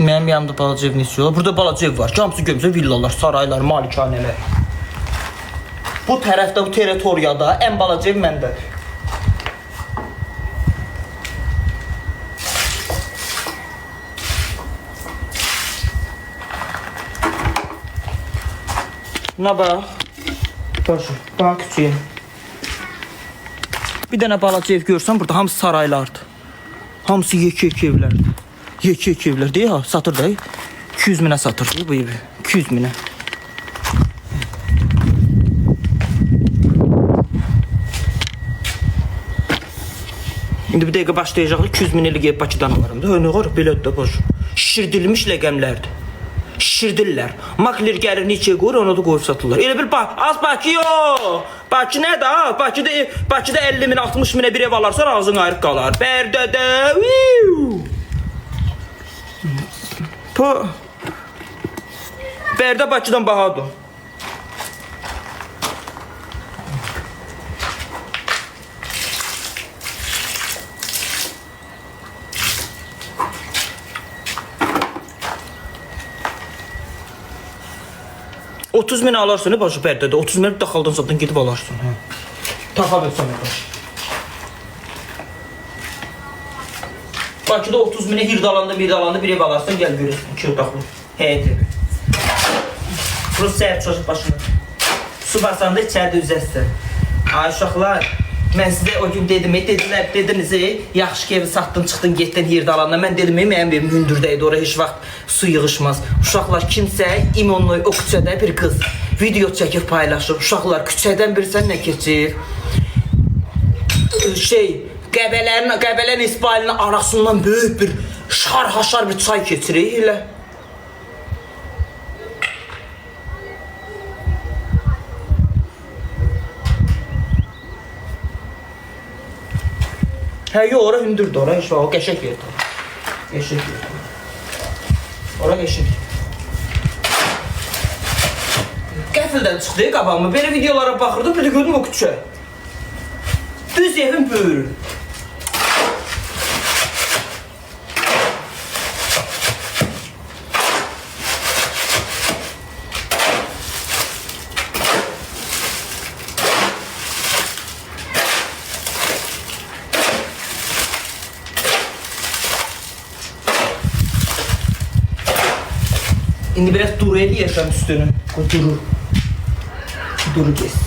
Mənim yanımda balaca ev neçə olur? Burada balaca ev var. Hamısı gömsə villalar, saraylar, malikanələr. Bu tərəfdə, bu teritoriyada ən balaca ev məndədir. Buna bax. Bax küçüyə. Bir dənə balaca ev görsən, burada hamısı saraylardır. Hamısı yekə evlərdir. Yekə evlər deyə satır da. 200 minə satır bu evi. 200 minə. İndi bir dəqiqə başlayacaq. 200 minlik ev Bakıdan alaram da. Nə var belədir də boş. Şişirdilmiş ləqəmlərdir. Şişirdirlər. Makler gəlir neçəyə qoyur, onu da qoyub satırlar. Elə bir az Bakı yox. Bakı nədir ha? Bakıda 50 min, 60 minə bir ev alarsan ağzın ayrıq qalar. Bərdədə. Bərdə Bakıdan bahadır. $30 min alarsan, başı Bərdədə. 30 min daxaldan satdan gedib alarsın. Tapa bilsən baş. Bakıda 30 minə hirdalanda bir ev alarsan, gəl görürsən. 2 otaqlı. Həyət evi. Rus səhər çocuk başına. Su basanda içərdə üzərsən. Ay uşaqlar, mən sizə o gün dedim, dediniz, yaxşı ki evi satdın, çıxdın, getdin hirdalanda. Mən dedim, mənim evim hündürdəydi, oraya heç vaxt su yığışmaz. Uşaqlar, kimsə İmonlu o küçədə bir qız video çəkib paylaşır. Uşaqlar, küçədən bilsən nə keçir? Qəbələnin isbalinin arasından böyük bir şar-haşar bir çay keçirir elə. Hə, yox, ora hündürdür, ora heç var, o qəşək yerdir. Qəşək yerdir. Ora qəşək. Qəfildən çıxdı qabağıma, belə videolara baxırdım, bir də gördüm o küçə. Düz evin böyürü. İndi biraz duru eləyəcəm üstünü. Duru geçsin.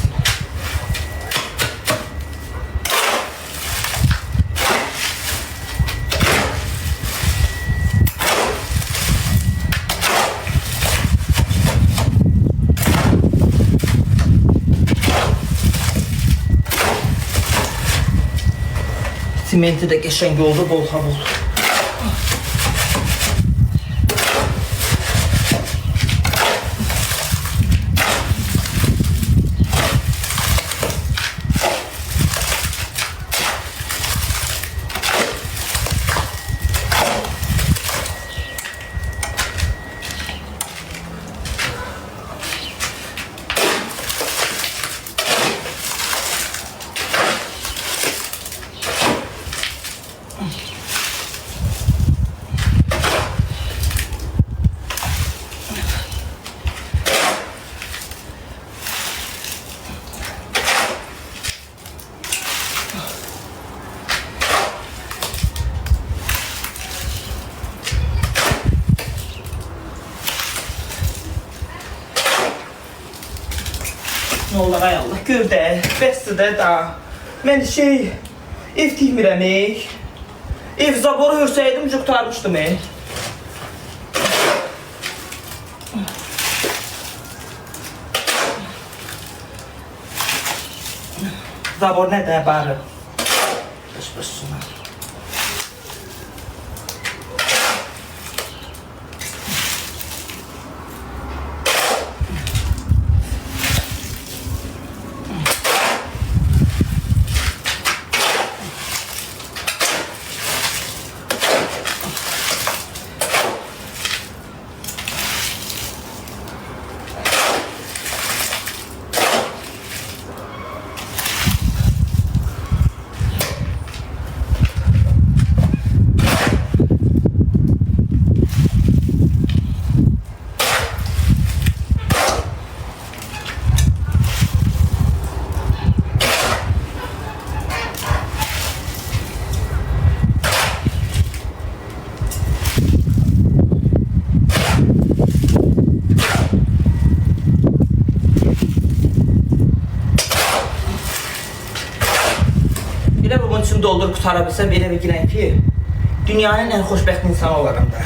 Simenti de geçen yolda bol havul. Ne olur ay Allah, gör də, bəsdir də da. Mən ev tikmirəm, ev zaboru hörsəydim, qurtarmışdım. Zabor nədir, barı? Başına. doldur qutara bilsəm, elə bir girən ki, dünyanın ən xoşbəxt insanı olaram da.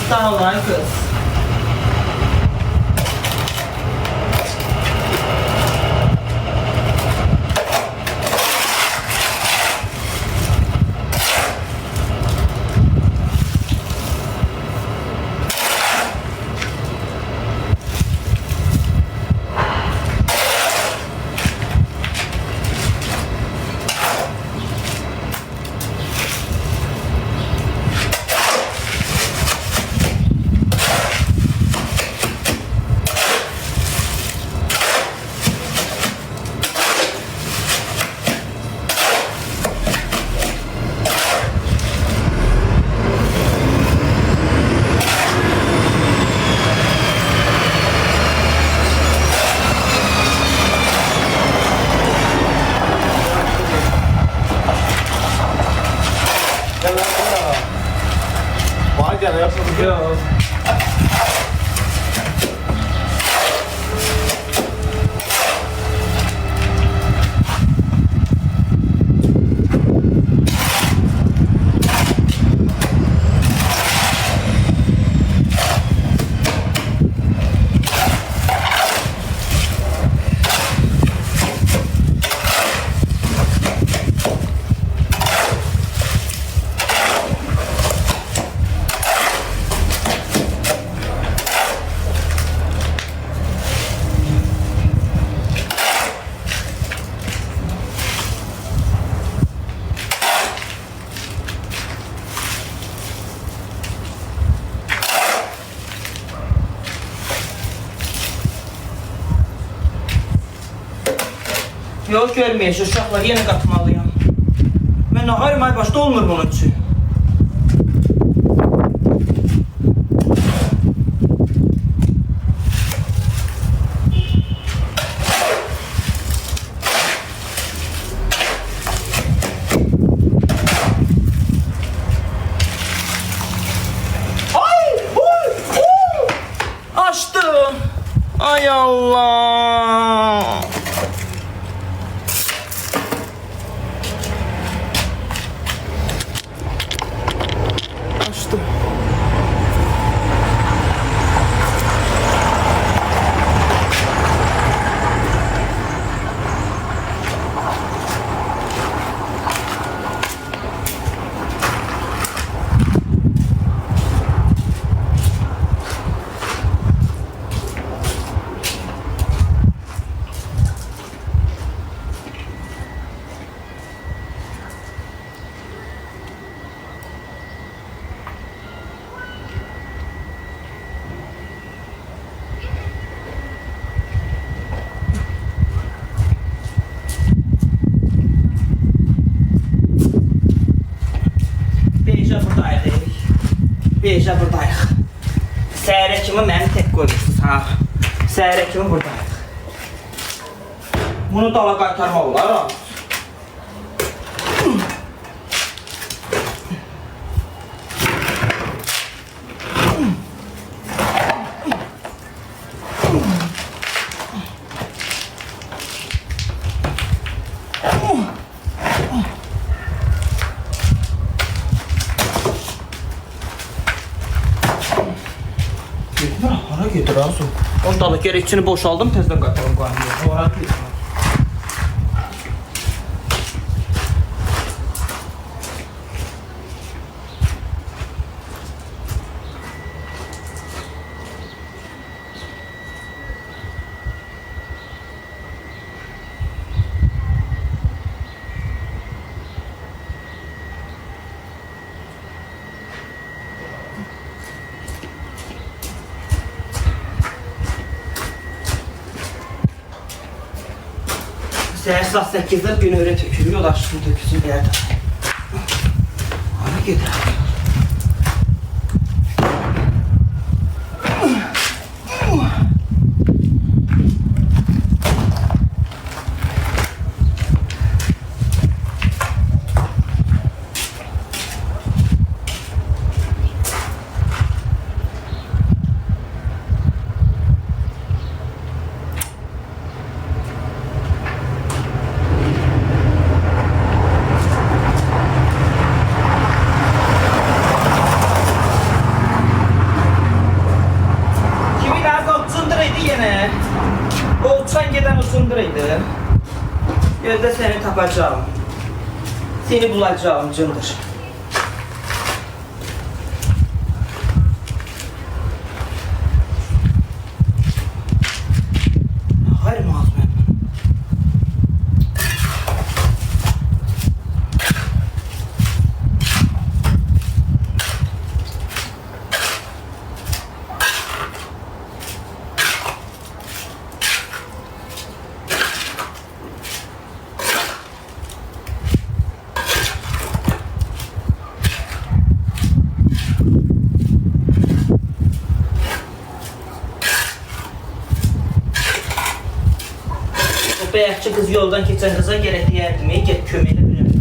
Sağ ol kız. Gel yapalım. Yox, görməyək, uşaqlar yenə qatmalıyam. Mən ağarım, ay başda olmur bunun üçün. Açdım. Ay Allah. Açtım. 5-ə buradayıq. Səhərə kimi məni tək qoymuşsunuz, ha. Səhərə kimi buradayıq. Bunu dala qaytarmaq olar, ha. Hara gedir Arzu? Onu dalı gerek içini boşaldım, tezden qaytarım qoyamıyorum. Hara gedir? Səhər saat 8-də gün öyrə tökülür, o da aşkını tökülsün bir yerdən. Hara gedir? O uçan giden uçunduruydu. Gözde seni tapacağım. Seni bulacağım cındır. Hayır Mazlum. Bəyəkçi qız yoldan keçən qıza gerək deyərdim, get köməklə bilirdim.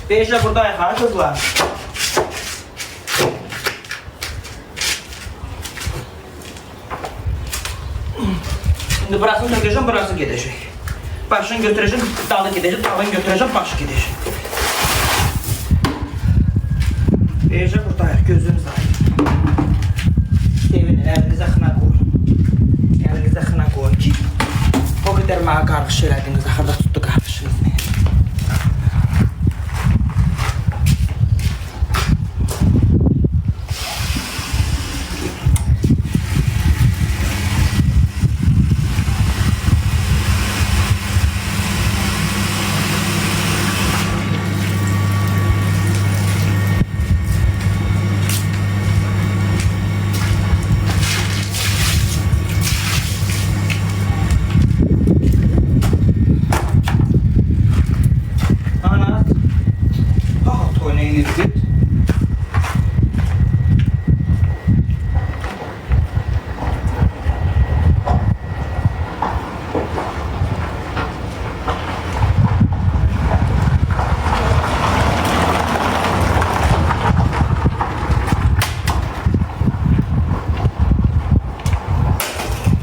Bejlə buradayıq ha qızlar. Şimdi burasını tökeceğim, burası gidecek. Başını götüreceğim, dalı gidecek, dalını götüreceğim, başı gidecek. Bejlə buradayıq, gözünüz ayır. Sevinin, əlinizə xına qoyun. Əlinizə xına qoyun ki, o qədər mənə qarğış elədiniz, axırda tutdu qarğışınız.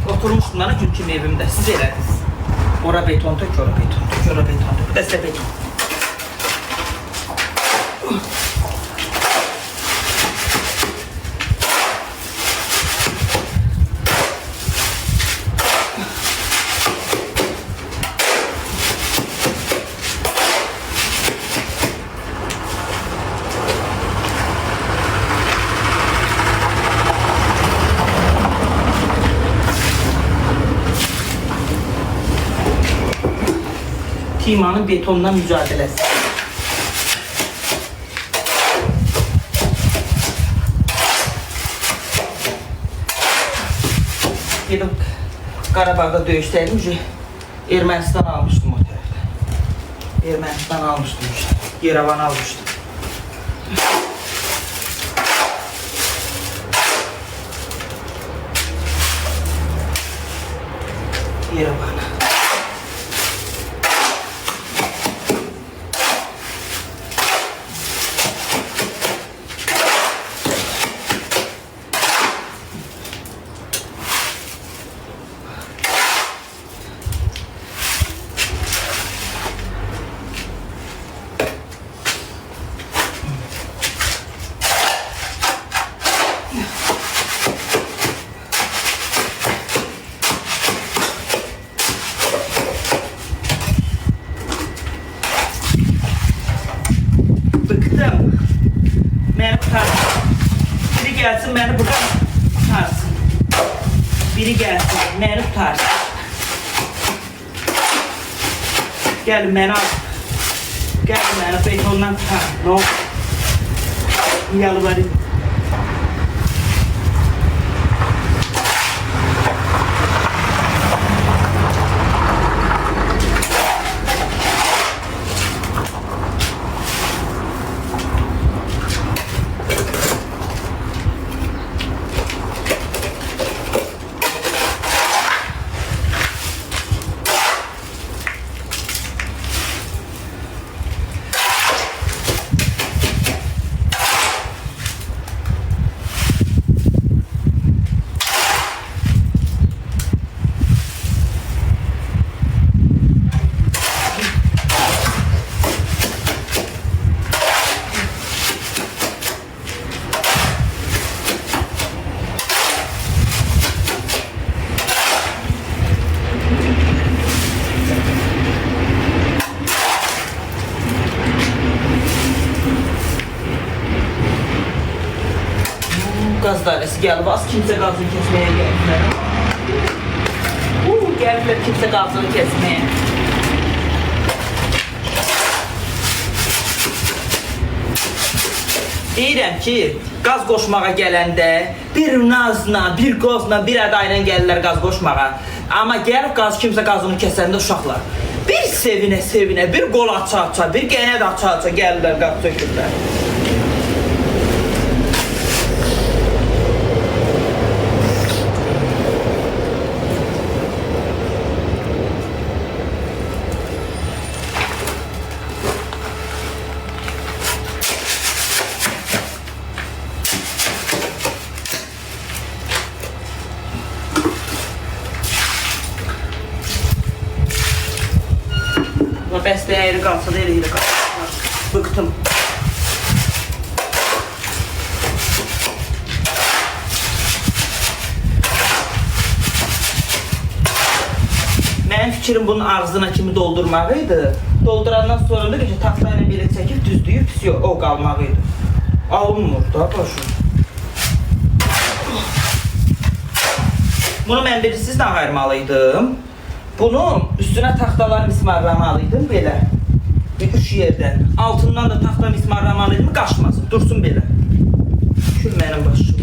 Oturmuştum lan çünkü evimde. Siz elədiniz. Ora beton tök, ora beton tök, ora beton tök. Bu da size beton. Timanın betonla mücadələsi. Gedib Qarabağda döyüşsəydim, Ermənistan almışdım o tərəfdə. Ermənistan almışdım, Yerevan almışdım. Yerevan. Bıktım. Beni kurtarsın. Biri gelsin beni buradan kurtarsın. Biri gelsin beni kurtarsın. Gelin beni al. Gelin beni betondan kurtar. Ne olur. Yalvarayım. Gaz dairesi geldi. Az kimse gazını kesmeye geldiler. Geldiler kimse gazını kesmeye. Deyirəm ki, gaz qoşmağa gələndə bir nazla, bir qozla, bir ədayla gəlirlər gaz qoşmağa. Amma gəlib kimsə gazını kəsəndə uşaqlar bir sevinə, bir qol aça, bir qənət aça gəlirlər qaz sökürlər. Dəstəyə əyri qalsa da elə qalsın. Bıqtım. Mənim fikrim bunun ağzına kimi doldurmaq idi. Doldurandan sonra da ki, taxta ilə belə çəkib düzdüyüb, pis yox, o qalmaq idi. Alınmır da başım. Bunu mən birisizdən ayırmalıydım. Bunu üstünə taxtalar mismarlamalıydım belə. Bir üç yerdən. Altından da taxta mismarlamalıydım, qaçmasın, dursun belə. Kül mənim başım.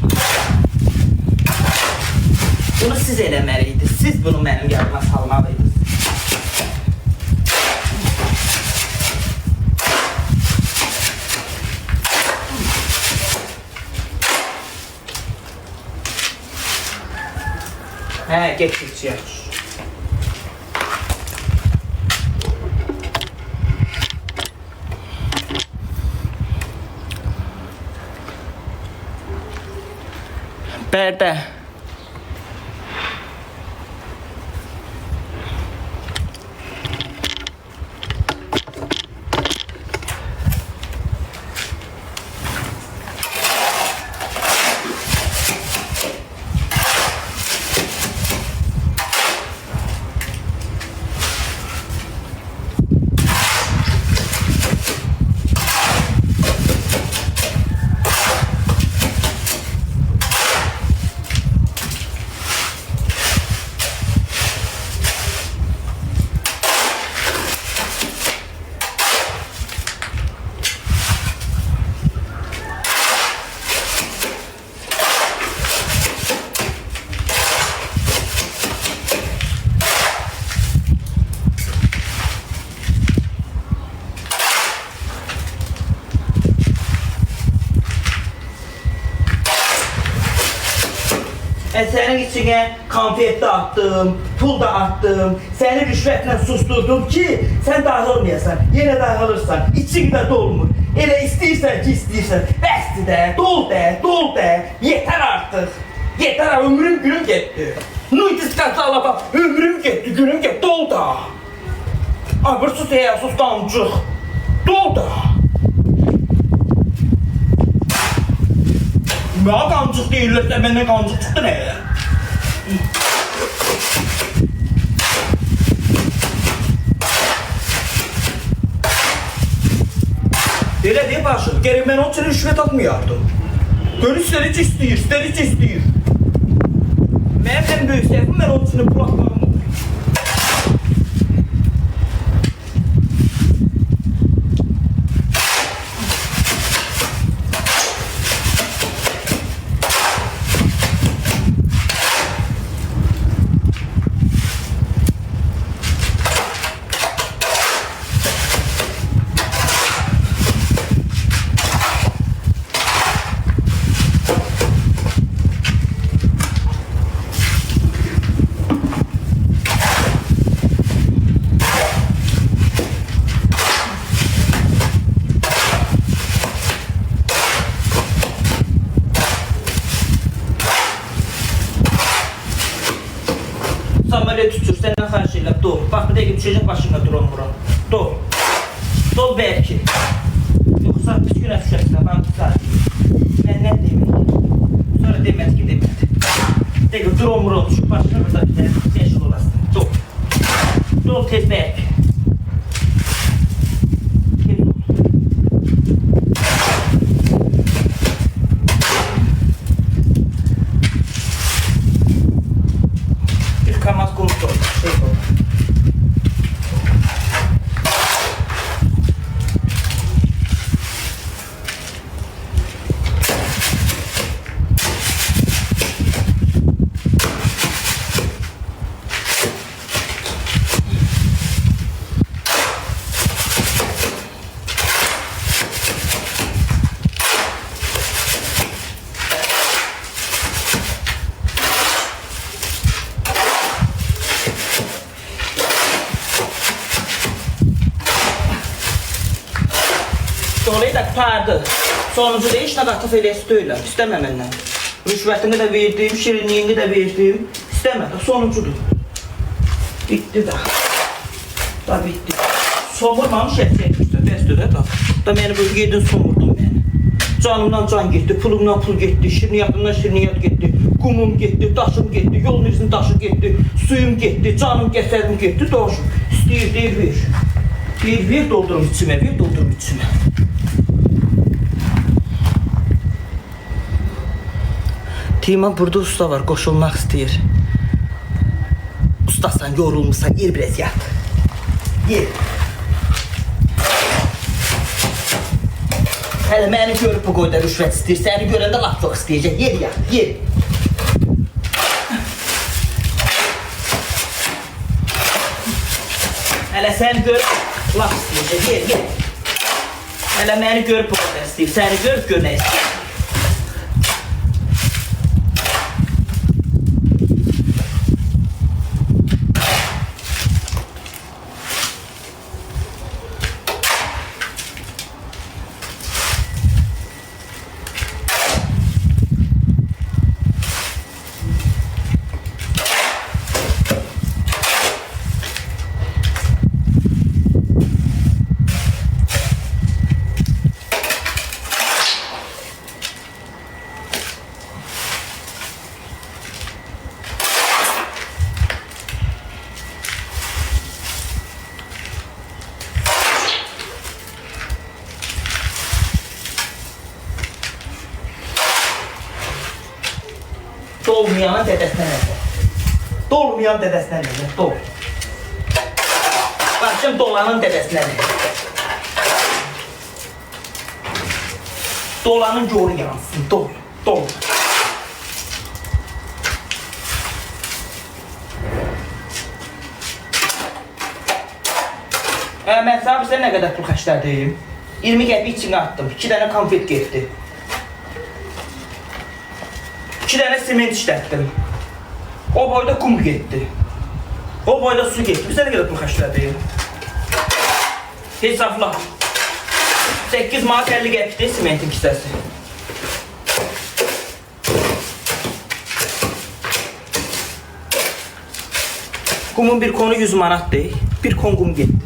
Bunu siz eləməliydiniz. Siz bunu mənim yanıma salmalıydınız. Hə, get yaxşı. Bərdə. Sənin içinə konfet də attım, pul da attım, səni rüşvətlə susturdum ki, sən dağılmayasan, yenə dağılırsan, için də dolmur. Elə istəyirsən ki, istəyirsən, bəsdir də, dol də, yetər artıq. Yetər, ömrüm günüm getdi. Nuydiz qazala bax, ömrüm getdi, günüm getdi, dol da. Abırsız həyasız qancıq, dol da. Mənə qancıq deyirlərsə, məndən qancıq çıxdı nə? Elə deyib başım, gerək mən onun üçün rüşvət atmayardım. Gönül istədici istəyir. Mənim ən böyük səhvim, mən onun üçün pul atmağım olur. Samarya tutur, səndən xarş elə, dur. Bax, bir dəqiqə düşəcək başına duran buran. Dur. Dol bəlki. Yoxsa pis günə düşərsən, bana tutar. Mən nə demək? Sonra demədi ki, demədi. Bir dəqiqə duran buran düşür, başına burada bir dəqiqə 5 yıl olasın. Dur. Dol tez bəlki. Kamaz konuştu, şey oldu. Orayı da tutardı. Sonuncu da heç nə qatıb eləsi deyiləm. İstəmə məndən. Rüşvətini də verdim, şirinliyini də verdim. İstəmə də, sonuncudur. Bitti də. Da bitti. somurmamış etmişdi. Dəstə də bax. Da məni böyle yedin somurdun məni. Canımdan can getdi, pulumdan pul getdi, şirniyyatımdan şirniyyat getdi, qumum getdi, daşım getdi, yolun izin daşı getdi, suyum getdi, canım qəsərim getdi, doğuşum. İstəyir, deyir, ver. Deyir, ver doldurum içimə, ver doldurum içimə. Tima burada usta var, qoşulmaq istəyir. Ustasan, yorulmuşsan, yer biraz yat. Yer. Hələ məni görüb bu qoyda rüşvət istəyir, səni görəndə laf çox istəyəcək. Yer yat, yer. Hələ səni görüb laf istəyəcək, yer, yer. Hələ məni görüb bu qoyda istəyir, səni görüb görmək istəyir. Dolmayanın dedəsinə nəzər. Dolmayan dedəsinə nəzər. Dol. Baxın dolanın dedəsinə nəzər. Dolanın yoru yansın. Dol. Dol. Mən sana bizə nə qədər pul xərclədim? 20 qəpik içinə attım. 2 dənə konfet getdi. 2 dənə sement işlətdim. O boyda kum getdi. O boyda su getdi. Bizə nə qədər pul xərclədim? Hesabla. 8 manat 50 qəpikdir sementin kisəsi. Kumun bir konu 100 manatdır. Bir kon kum getdi.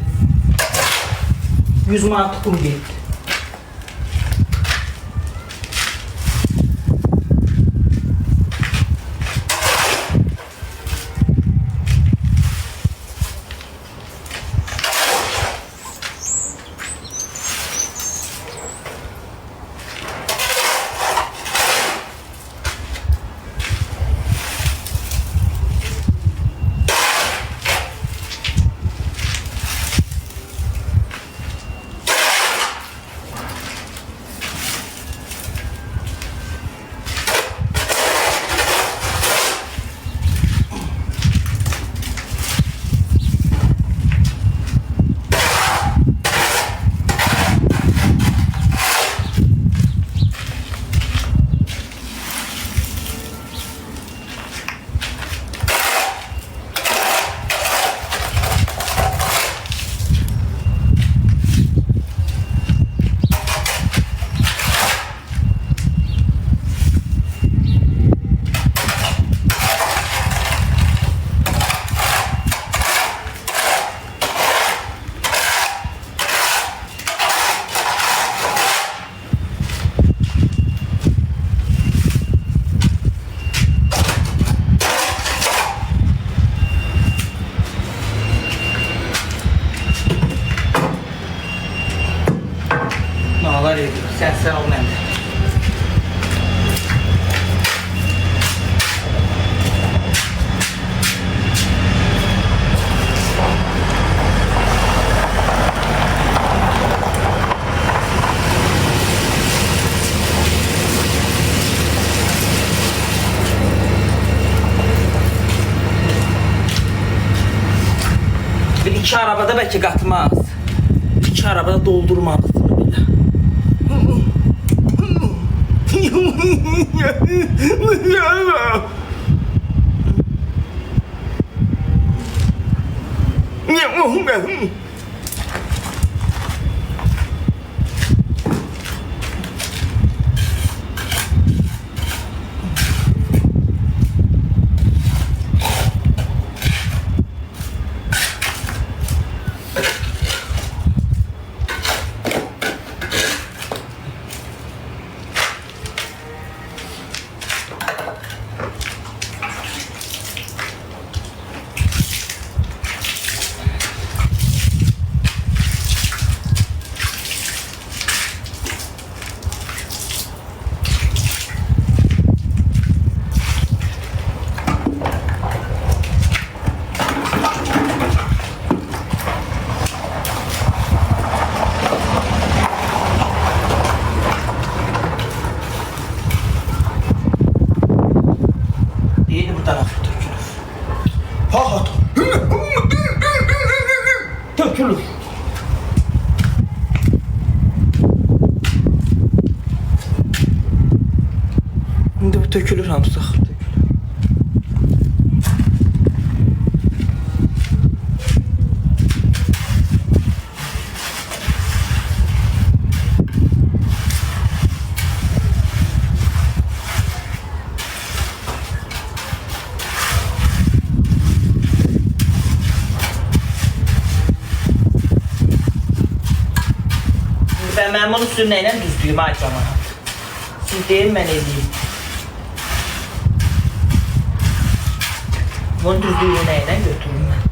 100 manat kum getdi. Sen ol məndə. Bir iki arabada belki katmaz. İki arabada doldurmalısın bile. Rahat ol. Tökülür. İndi bu tökülür hamısı. Ben bunu sürneyle düzdüyüm ay camaat. Siz deyin ben edeyim. Bunu düzdüyümü neyle götürürüm ben.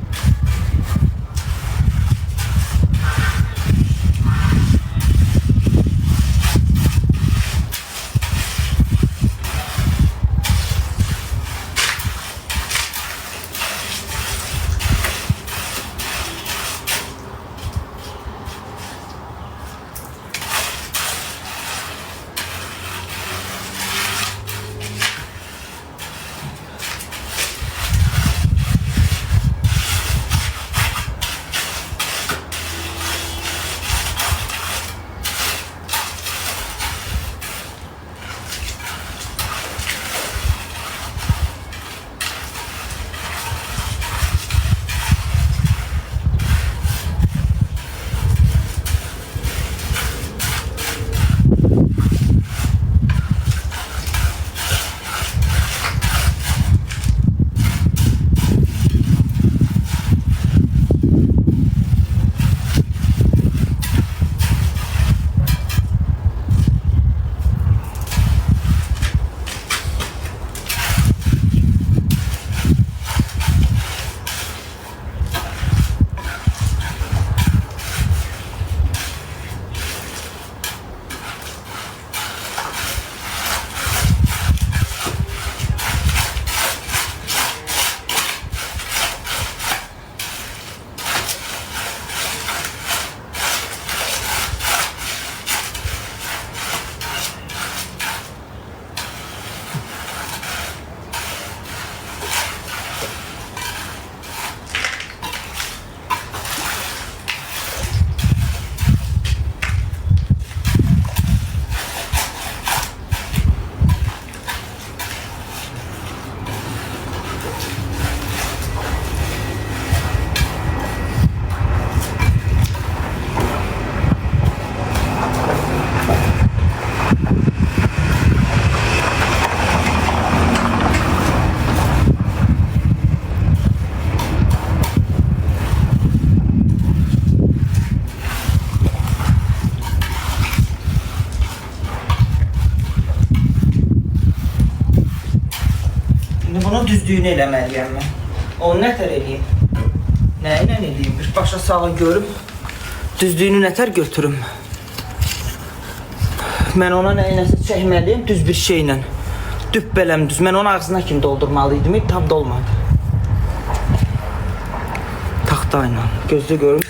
Bunu düzdüyünü eləməliyəm mən. Onu nətər eləyim? Nə ilə eləyim? Bir başa sağa görüm. Düzdüyünü nətər götürüm? Mən ona nəsə çəkməliyim düz bir şeylə. Dübbələm düz. Mən onu ağzına kimi doldurmalıydım. Tam dolmadı. Taxtayla. Gözlə görüm.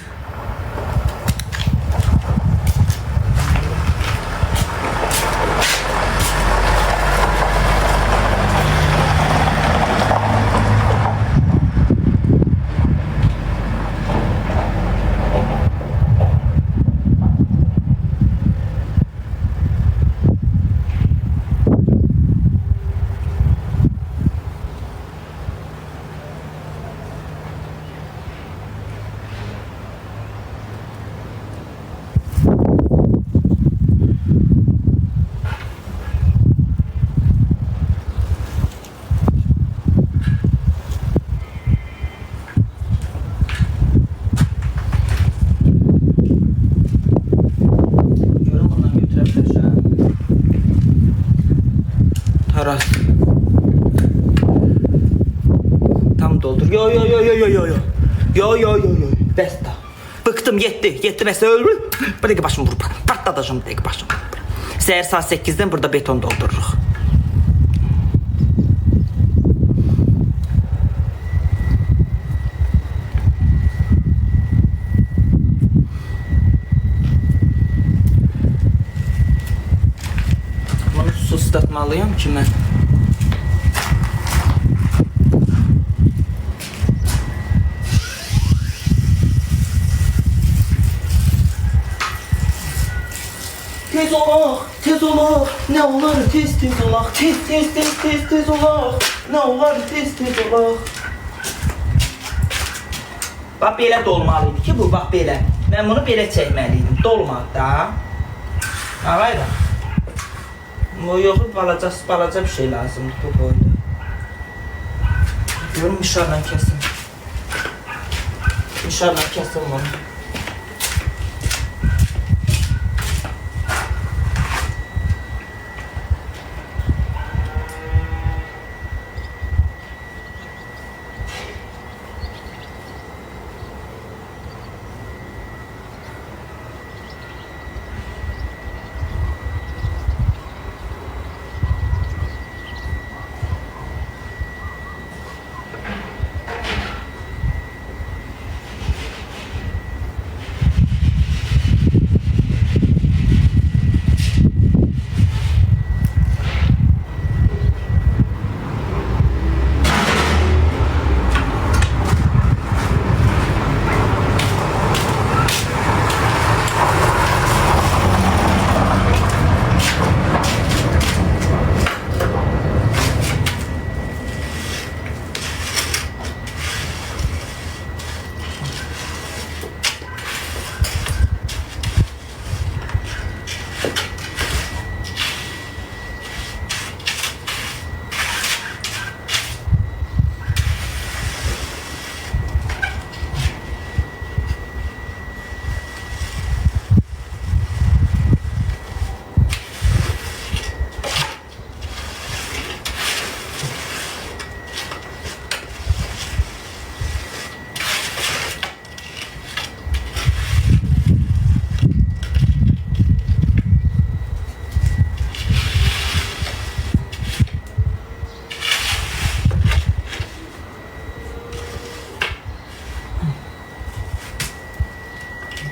Taras. Tam doldur. Yo. Besta. Bıktım yetti. Yetti mesela öldü. Bir dakika başımı vurup patlatacağım bir dakika başımı. Seher saat 8'den burada beton doldururuz. Bunu su ıslatmalıyım ki ben. tez olaq, tez olaq. Nə olar tez olaq. Tez olaq. Nə olar tez olaq. Bax belə dolmalıydı ki bu, bax belə. Mən bunu belə çəkməliydim. Dolmadı da. Ağayla. Bu yox, balaca bir şey lazımdır bu boyda. Görüm mişarla kəsin. Mişarla kəsin bunu.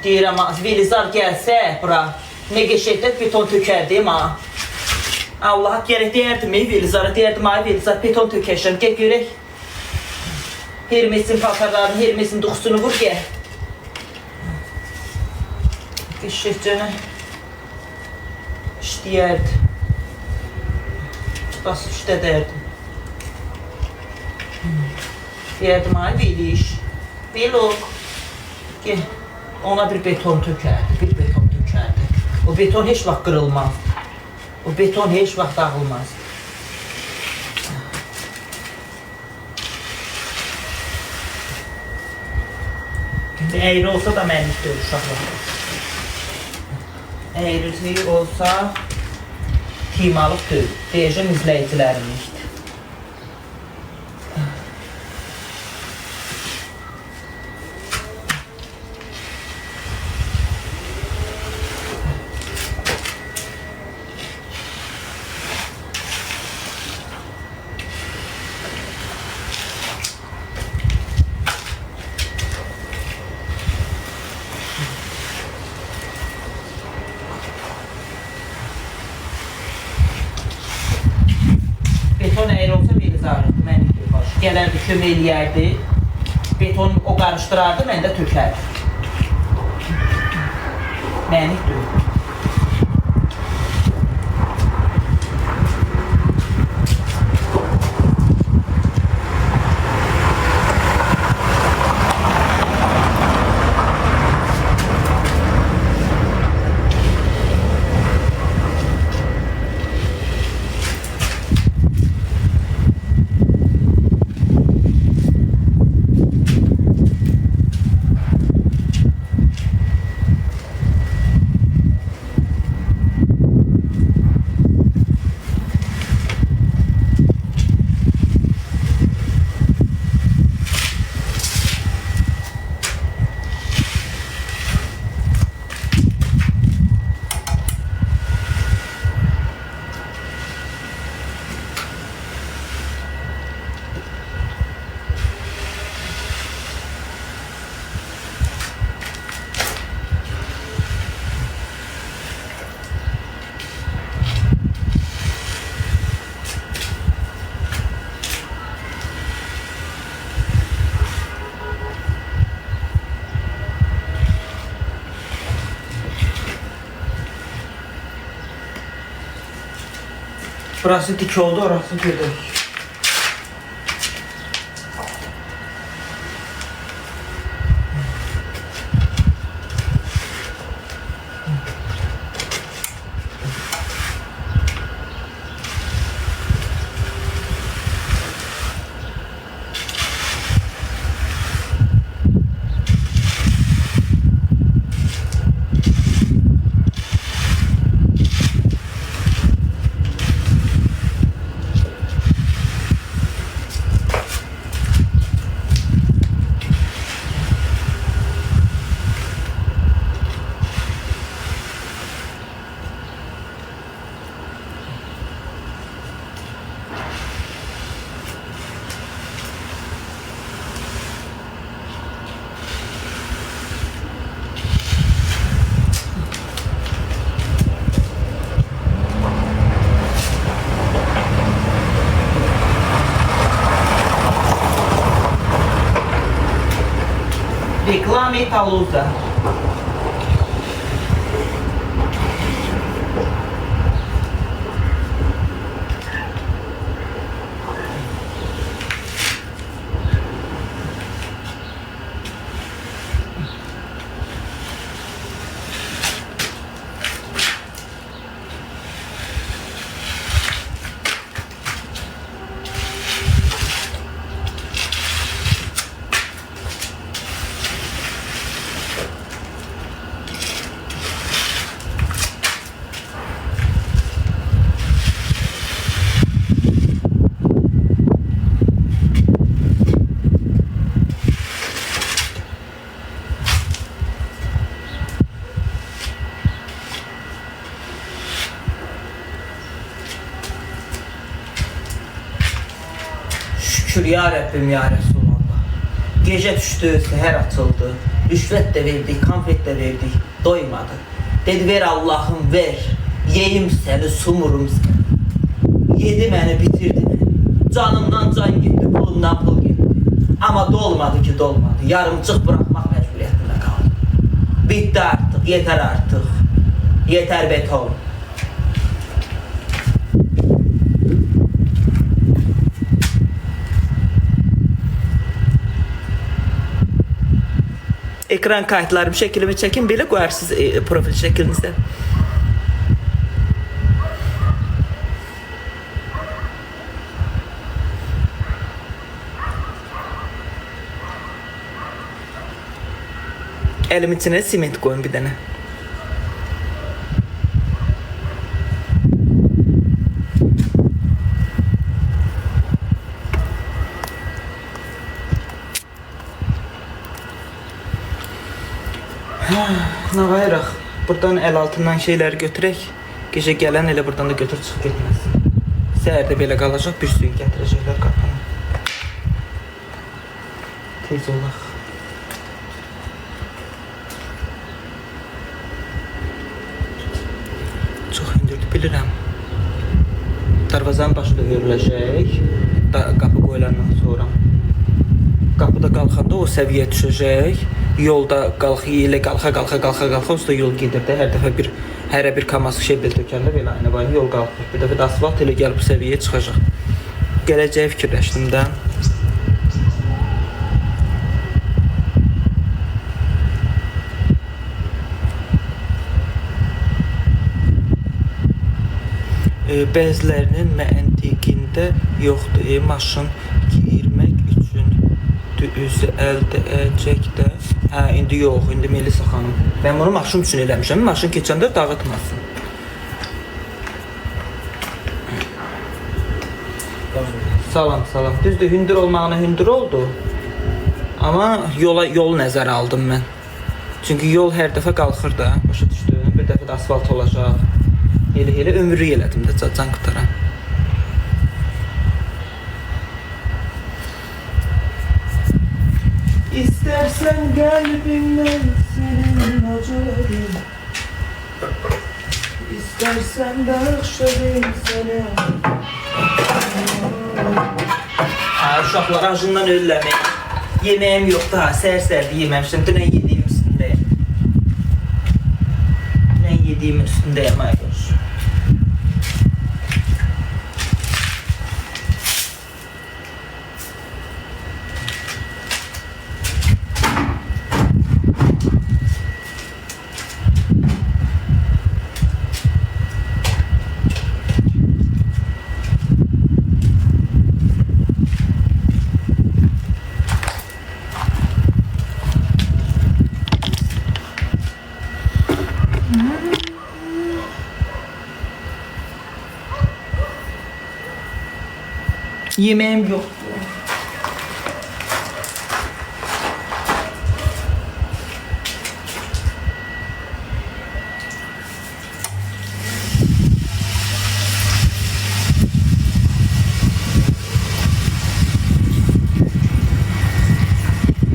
Deyirəm, Velizar gəlsə bura, nə qəşəkdə beton tökərdim ha. Allaha gərək deyərdim, Velizara deyərdim, ay Velizar beton tökərşəm, gəl görək. Hermesin paltarlarını, Hermesin duxusunu vur, gəl. Qəşəkcənə işləyərdi. Basıb işlədərdim. Deyərdim, ay Veliş, Velok, gəl. Ona bir beton tökərdi, O beton heç vaxt qırılmaz. O beton heç vaxt dağılmaz. Əyri olsa da mənlikdir uşaqlar. Əyri olsa timalıqdır, deyəcəm izləyicilərimizdir. Beton əyri olsa Velizarı, mən gələrdi, kömək eləyərdi. Beton o qarışdırardı, mən də tökərdi. Mənik deyil. Burası dik oldu, orası gödək. Reklame Palusa. Şükür ya Rabbim ya Resulallah. Gece düştü, seher açıldı. Rüşvet de verdik, konfet de verdik. Doymadı. Dedi ver Allah'ım ver. Yeyim seni, sumurum seni. Yedi beni, bitirdi beni. Canımdan can gitti, pulumdan pul gitti. Ama dolmadı ki dolmadı. Yarımcık bırakmak mecburiyetinde kaldım. Bitti artık, yeter artık. Yeter beton. Ekran kayıtlarım şeklimi çekin, belə qoyarsınız profil şəklinizdə. Əlimin içinə siment qoyun bir dənə. Ne bayıraq? Buradan el altından şeyler götürək. Gecə gələn elə buradan da götür çıxıb getməsin. Səhər də belə qalacaq, bir suyu gətirəcəklər qapını. Tez olaq. Çox hündürdür, bilirəm. Darvazanın başı da hörüləcək. Qapı qoyulandan sonra. Qapıda qalxanda o səviyyə düşəcək. Yolda ilə qalxa usta yol gedirdi. Hər dəfə hərə bir kamas şey bel tökəndə belə aynı var. Yol qalxır. Bir dəfə də asfalt ilə gəlib bu səviyyəyə çıxacaq. Gələcəyi fikirləşdim də. Bəzilərinin məntiqində yoxdur. Maşın girmək üçün düzü əldə edəcək də. Hə, indi yox, indi Melisa xanım. Ben bunu maşın üçün eləmişəm. Maşın keçəndə dağıtmasın. Salam. Düzdür, hündür olmağına hündür oldu. Ama yol nəzərə aldım mən. Çünki yol hər dəfə qalxır da. Başa düşdüm. Bir dəfə də asfalt olacaq. Elə ömrü elədim də can qutaram. İstersen kalbimden senin acılarım, İstersen de akşarım seni. Uşaqlar acından ölürlər. Yemeğim yok daha, səhər-səhərdə yeməmişdim. Dünən yediğim üstündeyim. Dünən yediğimin üstündeyim arkadaşlar. Yemeğim yok.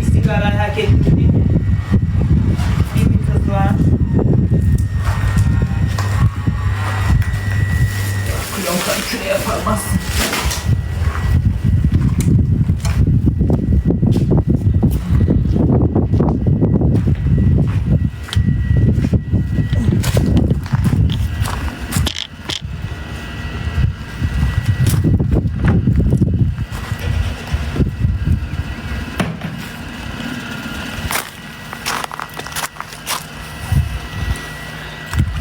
İstikrarı hak ettim. Bir kızlar. Kıyonları şuraya yapamazsın.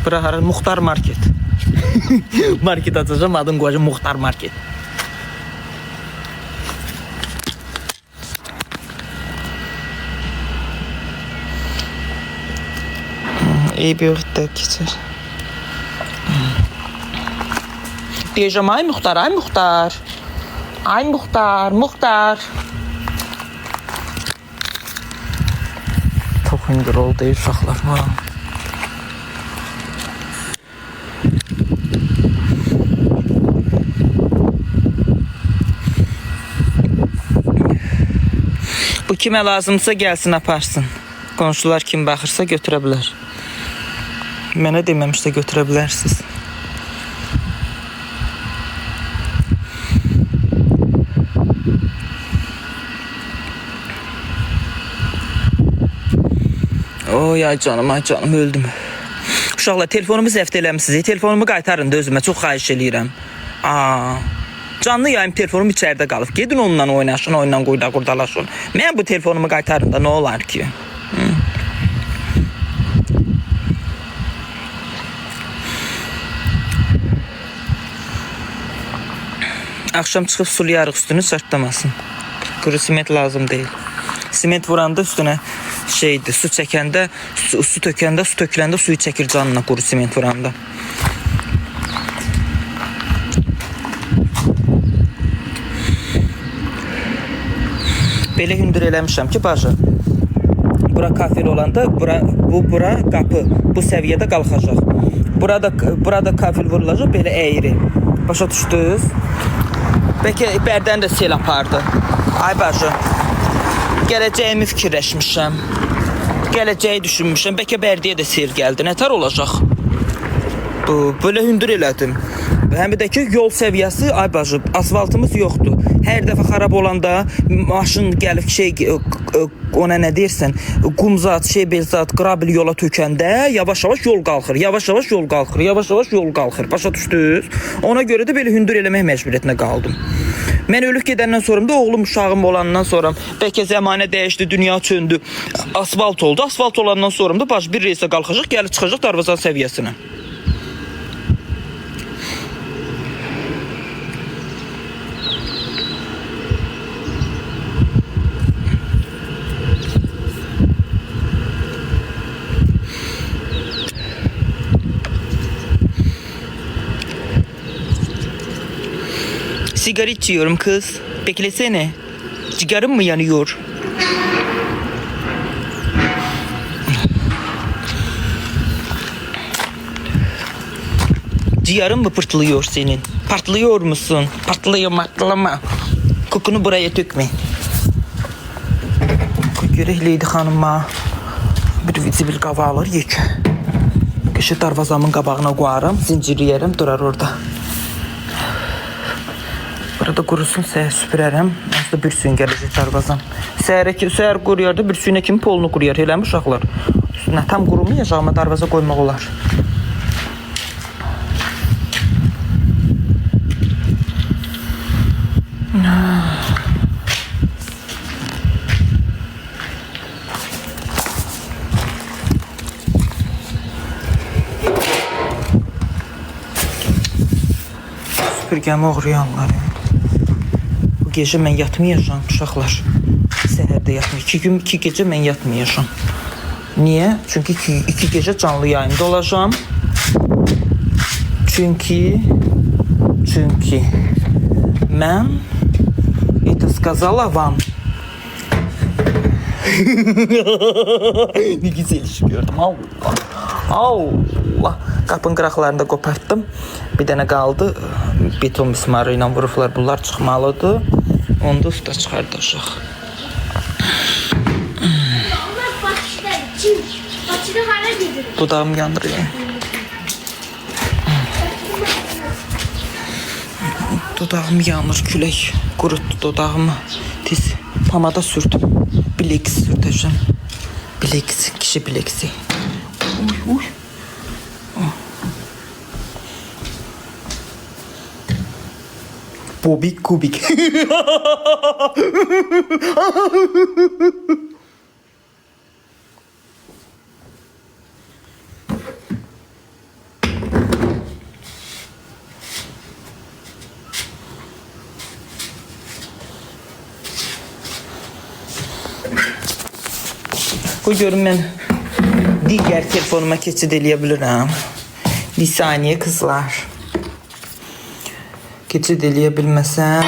Bura Muxtar Market. Market açacağım, adını koyacağım Muxtar Market. İyi bir vakit geçer. Diyeceğim ay Muxtar, ay Muxtar. Ay Muxtar, Muxtar. Çok hündür oldu uşaqlar. Bu kimə lazımsa gəlsin aparsın. Qonşular kim baxırsa götürə bilər. Mənə deməmişsə götürə bilərsiniz. Oy ay canım öldüm. Uşaqlar telefonumu zəft eləmisiniz. Telefonumu qaytarın da özümə, çox xahiş eləyirəm. Canlı yayım telefonum içəridə qalıb. Gedin onunla oynaşın, oyunla qurdalaşın. Mən bu telefonumu qaytarım da nə olar ki? Akşam çıxıb sulayarıq, üstünü çartlamasın. Quru siment lazım deyil. Siment vuranda üstünə şeydir, su çəkəndə, su tökəndə, su töküləndə suyu çəkir canına quru siment vuranda. Belə hündür eləmişəm ki, bacı. Bura kafel olanda, bura qapı, bu səviyyədə qalxacaq. Burada kafel vurulacaq, belə əyri. Başa düşdünüz? Bəlkə bərdən də sel apardı. Ay bacı, gələcəyimi fikirləşmişəm. Gələcəyi düşünmüşəm, bəlkə bərdiyə də sel gəldi. Nətər olacaq? Böyle hündür elədim. Həm də ki, yol səviyyəsi, ay bacı, asfaltımız yoxdur. Hər dəfə xarab olanda maşın gəlib ona nə deyirsən, qumzat, belzat, qrabil yola tökəndə yavaş-yavaş yol qalxır, yavaş-yavaş yol qalxır, yavaş-yavaş yol qalxır. Başa düşdünüz? Ona görə də belə hündür eləmək məcburiyyətinə qaldım. Mən ölüb gedəndən sonra da oğlum, uşağım olandan sonra bəlkə zəmanə dəyişdi, dünya çöndü, asfalt oldu. Asfalt olandan sonra da baş bir reysə qalxacaq, gəlib çıxacaq darvazan səviyyəsinə. Sigara içiyorum kız. Beklesene. Cigarım mı yanıyor? Ciğerin mi pırtlıyor senin? Patlıyor musun? Patlama. Kokunu buraya dökme. Görəkliydi xanıma. Bir qava alır yekə. Qışı darvazamın qabağına qoyarım, zincirləyərəm, durar orada. Burada qurusun, səhər süpürərəm. Aslında bir suyun gələcək darvazam. Səhər quruyar da bir suyuna kimi polunu quruyar. Eləmi uşaqlar? Üstünə tam qurumayacaq, amma darvaza qoymaq olar. Süpürgəmi oğrayanlar. Bu gecə mən yatmayacağım uşaqlar. Səhərdə yatmayacağım. 2 gecə mən yatmayacağım. Niyə? Çünki 2 gecə canlı yayımda olacağım. Çünki mən Это сказала вам. Ne güzel iş gördüm. Allah. Allah. Qapın qıraqlarını da qopartdım. Bir dənə qaldı. Beton mismarı ilə vurublar. Bunlar çıxmalıdır. Onu da usta çıxardacaq. Onlar Bakıda kim? Bakıda hara gedir? Dudağım yanır ya. Dudağım yanır, külək qurutdu dudağımı. Tez pomada sürdüm. Bileks sürdəcəm. Bileks, kişi bileksi. Uy, uy. Bobik kubik. Bu görün mən digər telefonuma keçid eləyə bilirəm. Bir saniyə kızlar. Keçid eləyə bilməsəm